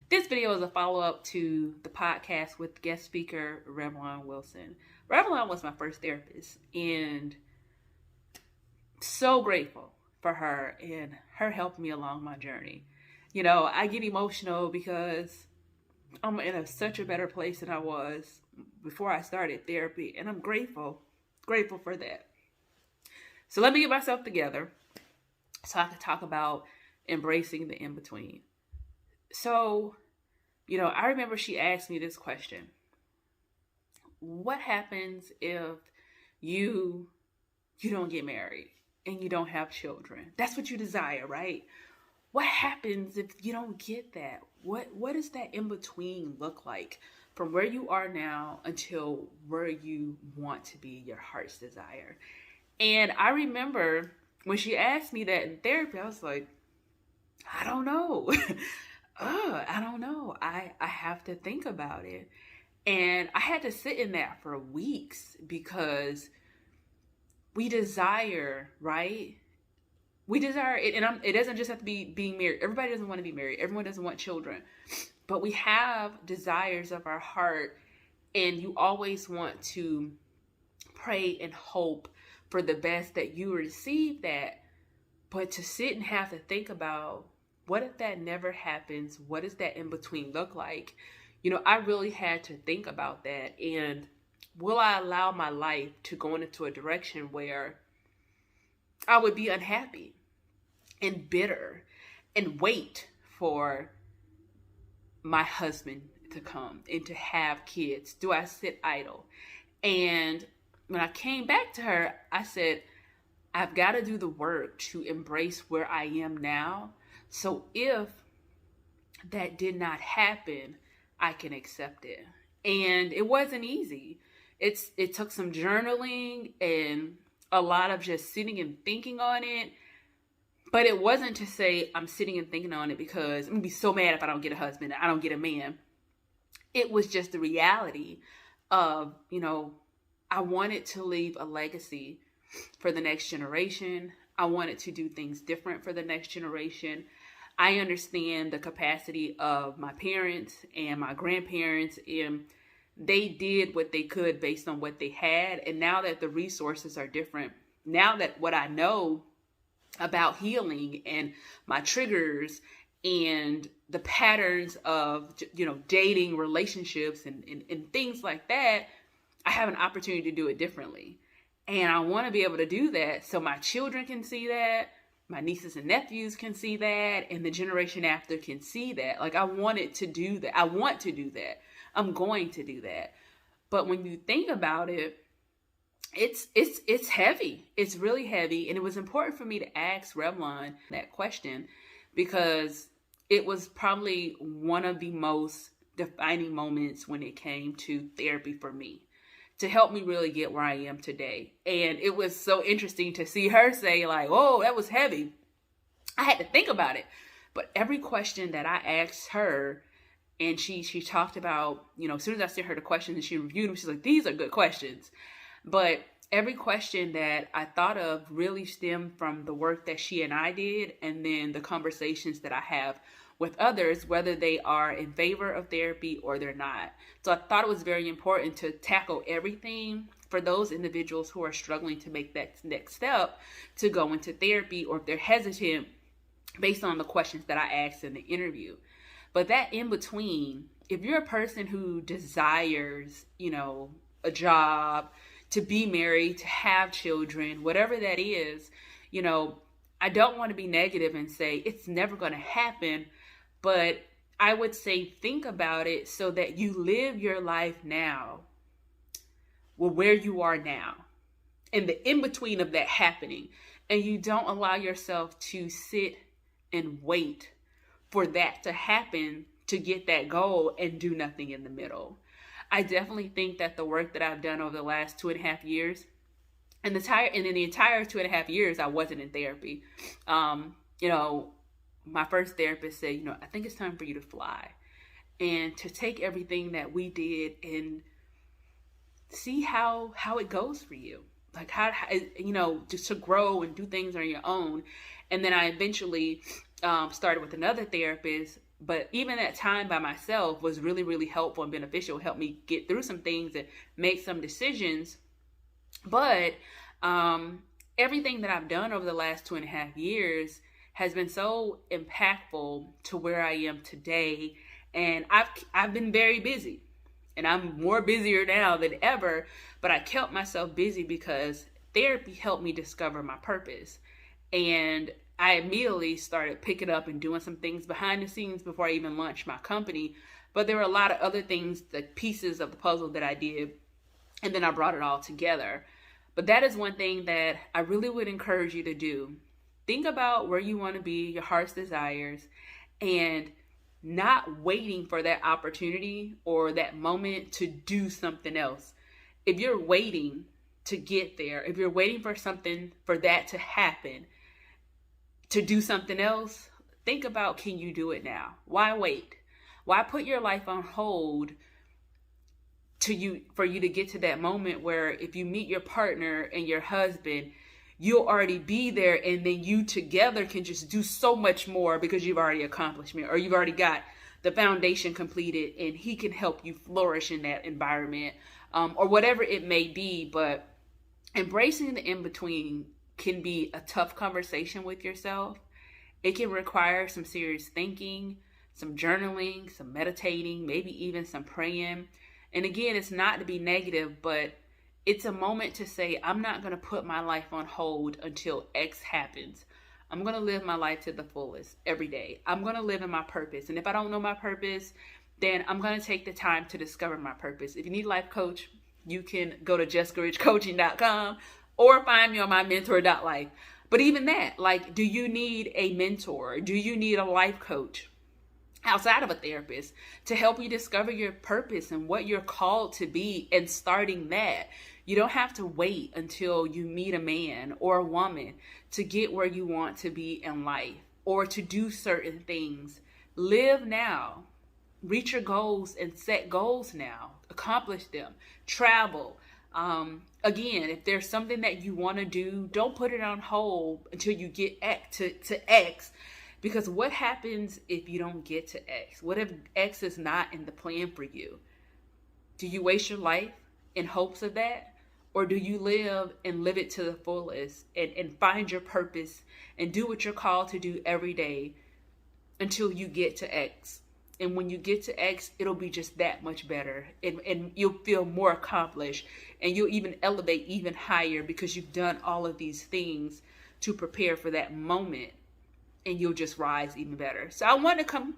This video is a follow-up to the podcast with guest speaker Revlon Wilson. Revlon was my first therapist, and so grateful for her and her helping me along my journey. You know, I get emotional because I'm in such a better place than I was before I started therapy, and I'm grateful for that. So let me get myself together so I can talk about embracing the in-between. So, you know, I remember she asked me this question. What happens if you don't get married and you don't have children? That's what you desire, right? What happens if you don't get that? What does that in between look like from where you are now until where you want to be, your heart's desire? And I remember when she asked me that in therapy, I was like, I don't know. I don't know. I have to think about it. And I had to sit in that for weeks because we desire, right? We desire it, and it doesn't just have to be being married. Everybody doesn't want to be married. Everyone doesn't want children. But we have desires of our heart, and you always want to pray and hope for the best that you receive that. But to sit and have to think about, what if that never happens? What does that in between look like? You know, I really had to think about that. And will I allow my life to go into a direction where I would be unhappy and bitter and wait for my husband to come and to have kids? Do I sit idle? And when I came back to her, I said, I've got to do the work to embrace where I am now. So if that did not happen, I can accept it. And it wasn't easy. It took some journaling and a lot of just sitting and thinking on it. But it wasn't to say I'm sitting and thinking on it because I'm going to be so mad if I don't get a husband, I don't get a man. It was just the reality of, you know, I wanted to leave a legacy for the next generation. I wanted to do things different for the next generation. I understand the capacity of my parents and my grandparents, and they did what they could based on what they had. And now that the resources are different, now that what I know about healing and my triggers and the patterns of, you know, dating, relationships and things like that, I have an opportunity to do it differently. And I want to be able to do that so my children can see that, my nieces and nephews can see that, and the generation after can see that. Like, I wanted to do that. I want to do that. I'm going to do that. But when you think about it, it's heavy. It's really heavy. And it was important for me to ask Revlon that question because it was probably one of the most defining moments when it came to therapy for me, to help me really get where I am today. And it was so interesting to see her say, like, oh, that was heavy. I had to think about it. But every question that I asked her, and she talked about, you know, as soon as I sent her the questions and she reviewed them, she's like, these are good questions. But every question that I thought of really stemmed from the work that she and I did, and then the conversations that I have with others, whether they are in favor of therapy or they're not. So I thought it was very important to tackle everything for those individuals who are struggling to make that next step to go into therapy, or if they're hesitant based on the questions that I asked in the interview. But that in between, if you're a person who desires, you know, a job, to be married, to have children, whatever that is, you know, I don't want to be negative and say it's never going to happen. But I would say think about it so that you live your life now, well, where you are now, and the in-between of that happening. And you don't allow yourself to sit and wait for that to happen to get that goal and do nothing in the middle. I definitely think that the work that I've done over the last 2.5 years, and in the entire 2.5 years, I wasn't in therapy. You know, my first therapist said, you know, I think it's time for you to fly and to take everything that we did and see how it goes for you. Like how, you know, just to grow and do things on your own. And then I eventually started with another therapist But even that time by myself was really, really helpful and beneficial. It helped me get through some things and make some decisions. But everything that I've done over the last 2.5 years has been so impactful to where I am today. And I've been very busy, and I'm more busier now than ever. But I kept myself busy because therapy helped me discover my purpose. And I immediately started picking up and doing some things behind the scenes before I even launched my company. But there were a lot of other things, the pieces of the puzzle that I did, and then I brought it all together. But that is one thing that I really would encourage you to do. Think about where you want to be, your heart's desires, and not waiting for that opportunity or that moment to do something else. If you're waiting to get there, if you're waiting for something, for that to happen, to do something else, think about, can you do it now? Why wait? Why put your life on hold for you to get to that moment where if you meet your partner and your husband, you'll already be there, and then you together can just do so much more because you've already accomplished it, or you've already got the foundation completed, and he can help you flourish in that environment, or whatever it may be. But embracing the in-between can be a tough conversation with yourself. It can require some serious thinking, some journaling, some meditating, maybe even some praying. And again, it's not to be negative, but it's a moment to say, I'm not going to put my life on hold until X happens. I'm going to live my life to the fullest every day. I'm going to live in my purpose. And if I don't know my purpose, then I'm going to take the time to discover my purpose. If you need a life coach, you can go to jessicaridgecoaching.com or find me on mymentor.life. But even that, like, do you need a mentor? Do you need a life coach outside of a therapist to help you discover your purpose and what you're called to be, and starting that? You don't have to wait until you meet a man or a woman to get where you want to be in life or to do certain things. Live now. Reach your goals and set goals now. Accomplish them. Travel. Again, if there's something that you want to do, don't put it on hold until you get to X. Because what happens if you don't get to X? What if X is not in the plan for you? Do you waste your life in hopes of that? Or do you live it to the fullest and find your purpose and do what you're called to do every day until you get to X? And when you get to X, it'll be just that much better. And you'll feel more accomplished. And you'll even elevate even higher because you've done all of these things to prepare for that moment. And you'll just rise even better. So I want to come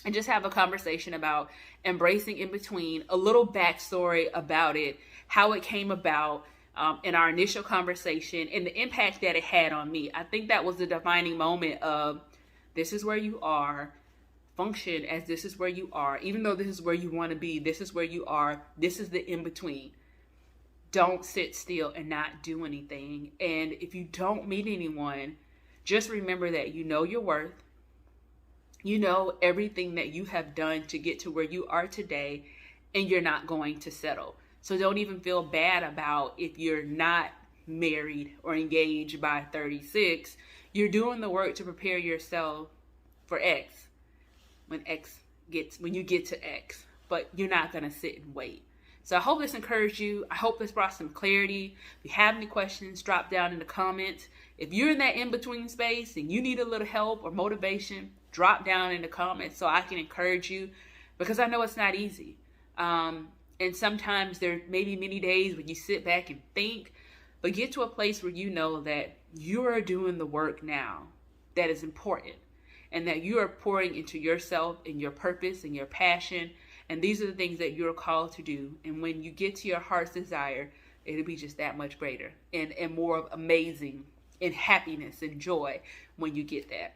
and just have a conversation about embracing in between, a little backstory about it, how it came about in our initial conversation, and the impact that it had on me. I think that was the defining moment of, this is where you are, function as this is where you are. Even though this is where you want to be, this is where you are, this is the in-between. Don't sit still and not do anything. And if you don't meet anyone, just remember that you know your worth. You know everything that you have done to get to where you are today, and you're not going to settle. So don't even feel bad about if you're not married or engaged by 36. You're doing the work to prepare yourself for X when you get to X. But you're not going to sit and wait. So I hope this encouraged you. I hope this brought some clarity. If you have any questions, drop down in the comments. If you're in that in-between space and you need a little help or motivation, drop down in the comments so I can encourage you, because I know it's not easy. And sometimes there may be many days when you sit back and think, but get to a place where you know that you are doing the work now that is important, and that you are pouring into yourself and your purpose and your passion. And these are the things that you're called to do. And when you get to your heart's desire, it'll be just that much greater and more amazing and happiness and joy when you get that.